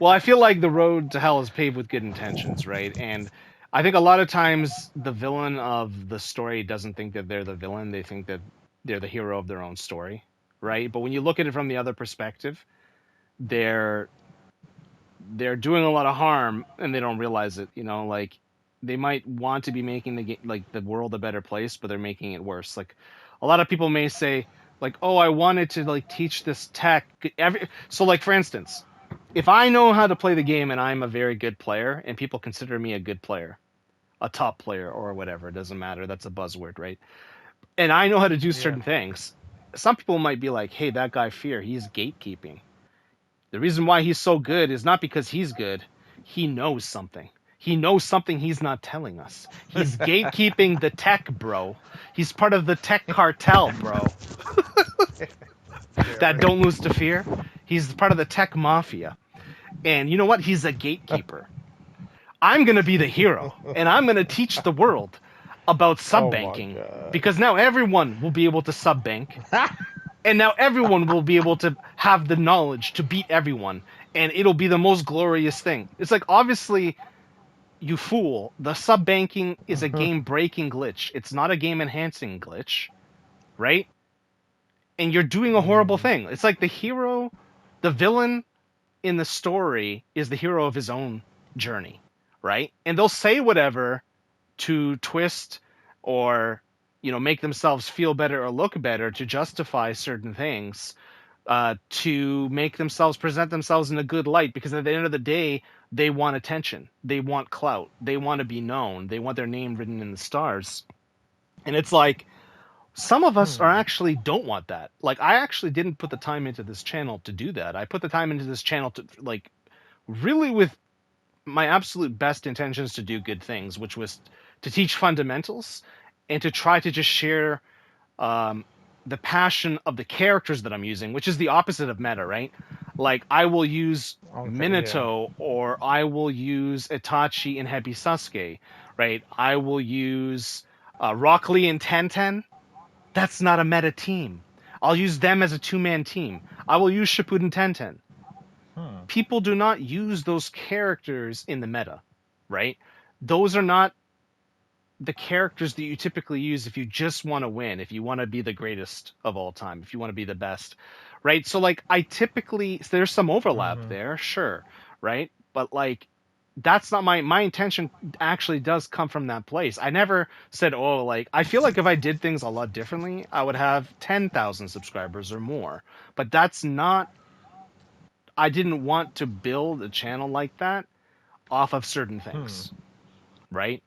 Well, I feel like the road to hell is paved with good intentions, right? And I think a lot of times the villain of the story doesn't think that they're the villain. They think that they're the hero of their own story, right? But when you look at it from the other perspective, they're they're doing a lot of harm and they don't realize it. You know, like they might want to be making like the world a better place, but they're making it worse. Like a lot of people may say, like, "Oh, I wanted to like teach this tech." So, like for instance, if I know how to play the game and I'm a very good player, and people consider me a good player, a top player or whatever, it doesn't matter. That's a buzzword, right? And I know how to do Yeah. certain things. Some people might be like, "Hey, that guy Fear, he's gatekeeping." The reason why he's so good is not because he's good. He knows something. He knows something he's not telling us. He's gatekeeping the tech, bro. He's part of the tech cartel, bro. Yeah, That right. don't lose to fear. He's part of the tech mafia. And you know what? He's a gatekeeper. I'm going to be the hero, and I'm going to teach the world about sub Oh my banking god. because now everyone will be able to sub bank, and now everyone will be able to have the knowledge to beat everyone, and it'll be the most glorious thing. It's like, obviously, you fool, the sub banking is a game breaking glitch. It's not a game enhancing glitch, right? And you're doing a horrible Mm, thing. It's like the villain in the story is the hero of his own journey, right? And they'll say whatever to twist or make themselves feel better or look better to justify certain things, to make themselves present themselves in a good light, because at the end of the day they want attention, they want clout, they want to be known, they want their name written in the stars. And it's like some of us are hmm. actually don't want that. Like I actually didn't put the time into this channel to do that. I put the time into this channel to like really with my absolute best intentions to do good things, which was to teach fundamentals and to try to just share um, the passion of the characters that I'm using, which is the opposite of meta, right? Like I will use Okay, yeah. Minato or I will use Itachi and Happy Sasuke, right? I will use Rock Lee and Tenten. That's not a meta team. I'll use them as a two-man team. I will use Shippuden Tenten. Hmm. People do not use those characters in the meta, right? Those are not the characters that you typically use if you just want to win, if you want to be the greatest of all time, if you want to be the best, right? So like I typically there's some overlap Mm-hmm. there, sure, right? But like that's not my intention. Actually does come from that place. I never said, oh, like I feel like if I did things a lot differently I would have 10,000 subscribers or more, but that's not. I didn't want to build a channel like that off of certain Hmm. things, right?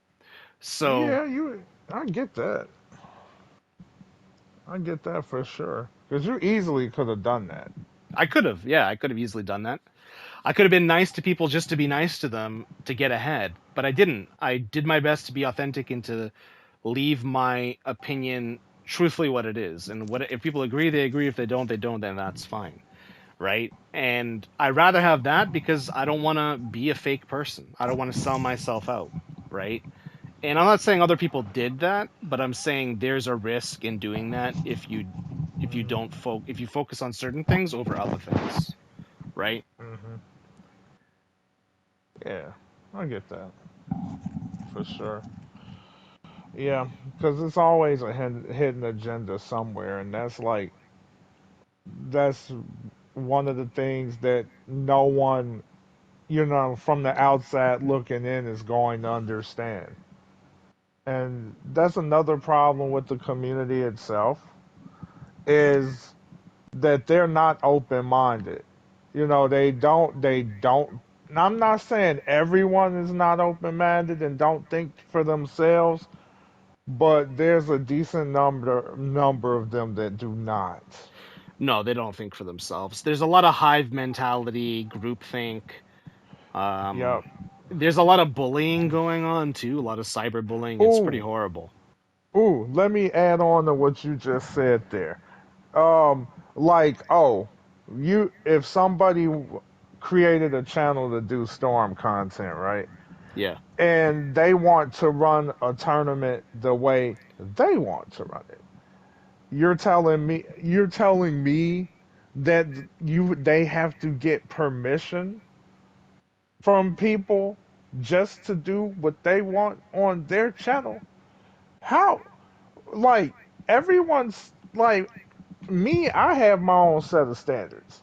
So Yeah, you. I get that. I get that for sure. Because you easily could have done that. I could have, yeah, I could have easily done that. I could have been nice to people just to be nice to them to get ahead, but I didn't. I did my best to be authentic and to leave my opinion truthfully what it is. And what if people agree, they agree. If they don't, they don't. Then that's fine, right? And I'd rather have that because I don't want to be a fake person. I don't want to sell myself out, right? And I'm not saying other people did that, but I'm saying there's a risk in doing that if you don't if you focus on certain things over other things, right? Mm-hmm. Yeah, I get that for sure. Yeah, because it's always a hidden agenda somewhere, and that's one of the things that no one, from the outside looking in, is going to understand. And that's another problem with the community itself is that they're not open-minded. They don't. And I'm not saying everyone is not open-minded and don't think for themselves, but there's a decent number of them that do not. No, they don't think for themselves. There's a lot of hive mentality, groupthink. Um, Yep. there's a lot of bullying going on too. A lot of cyberbullying. It's pretty Ooh, horrible. let me add on to what you just said there. Like, oh, you if somebody created a channel to do storm content, right? Yeah. And they want to run a tournament the way they want to run it. You're telling me that they have to get permission from people just to do what they want on their channel. How, like, everyone's like me, I have my own set of standards.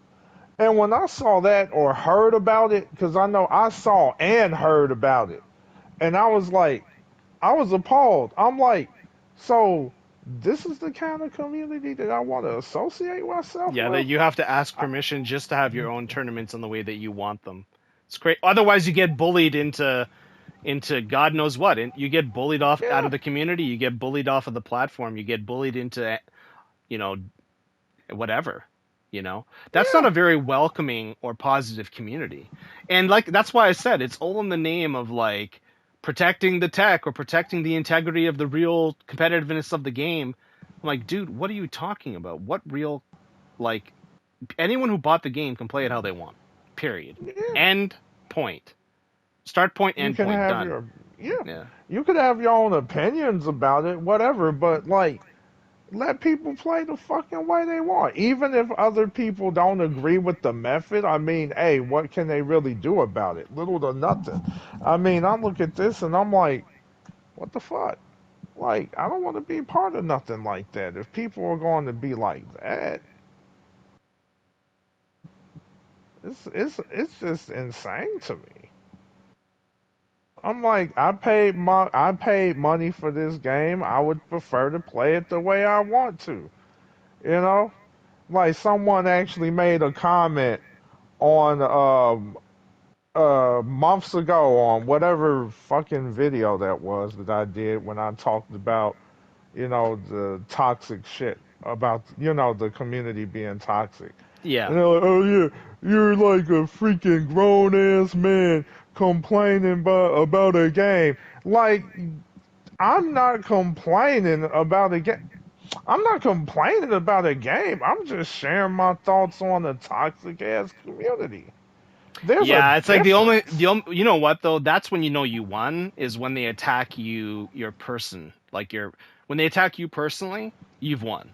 And when I saw that or heard about it, because I know I saw and heard about it, and I was like, I was appalled. I'm like, so this is the kind of community that I want to associate myself Yeah, that with? you have to ask I, permission just to have your own tournaments in the way that you want them. It's great. Otherwise, you get bullied into God knows what, and you get bullied off out yeah, of the community. You get bullied off of the platform. You get bullied into you know whatever. That's not yeah, a very welcoming or positive community. And like that's why I said it's all in the name of like protecting the tech or protecting the integrity of the real competitiveness of the game. I'm like, dude, what are you talking about? What real like anyone who bought the game can play it how they want. Period. yeah. End point. Start point, You end can point, have done. your, yeah, Yeah. you could have your own opinions about it, whatever, but like, let people play the fucking way they want. Even if other people don't agree with the method, I mean, hey, what can they really do about it? Little to nothing. I mean, I look at this and I'm like, what the fuck? Like, I don't want to be part of nothing like that. If people are going to be like that, it's just insane to me. I'm like, I paid money for this game. I would prefer to play it the way I want to. You know? Like someone actually made a comment on months ago on whatever fucking video that was that I did when I talked about, the toxic shit about, the community being toxic. Yeah. And they're like, oh yeah, you're like a freaking grown ass man complaining about a game. Like, I'm not complaining about a game. I'm not complaining about a game. I'm just sharing my thoughts on a toxic ass community. There's a Yeah, it's like difference. you know what though? That's when you know you won is when they attack your person. Like when they attack you personally, you've won,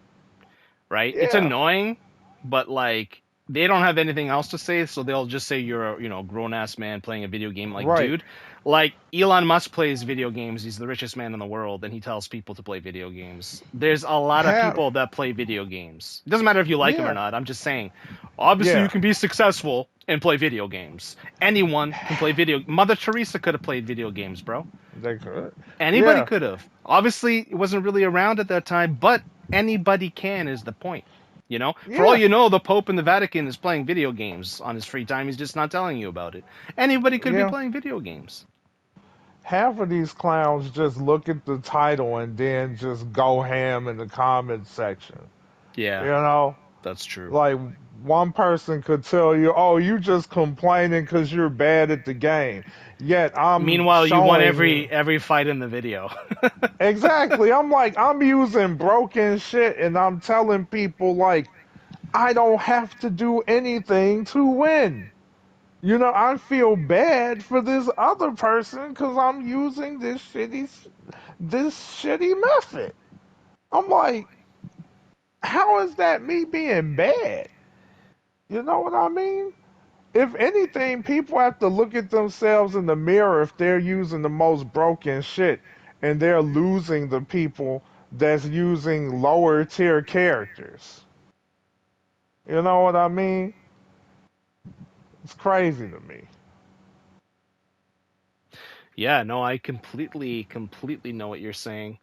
right? It's Yeah, annoying, but like they don't have anything else to say, so they'll just say you're a, grown ass man playing a video game. Like, right. dude, like Elon Musk plays video games. He's the richest man in the world, and he tells people to play video games. There's a lot of Have people that play video games. It doesn't matter if you like them or yeah, not. I'm just saying, obviously you yeah. can be successful and play video games. Anyone can play video. Mother Teresa could have played video games, bro. They could. Anybody Yeah, could have. Obviously, it wasn't really around at that time, but anybody can is the point. For all yeah, you know, the Pope in the Vatican is playing video games on his free time. He's just not telling you about it. Anybody could be yeah. playing video games. Half of these clowns just look at the title and then just go ham in the comments section. You Yeah, know, that's true. like one person could tell you, "Oh, you just complaining because you're bad at the game." Yet I'm Meanwhile, you won showing every fight in the video. exactly. I'm like, I'm using broken shit, and I'm telling people like, I don't have to do anything to win. I feel bad for this other person because I'm using this shitty method. I'm like, how is that me being bad? You know what I mean? If anything, people have to look at themselves in the mirror if they're using the most broken shit and they're losing the people that's using lower tier characters. You know what I mean? It's crazy to me. Yeah, no, I completely know what you're saying.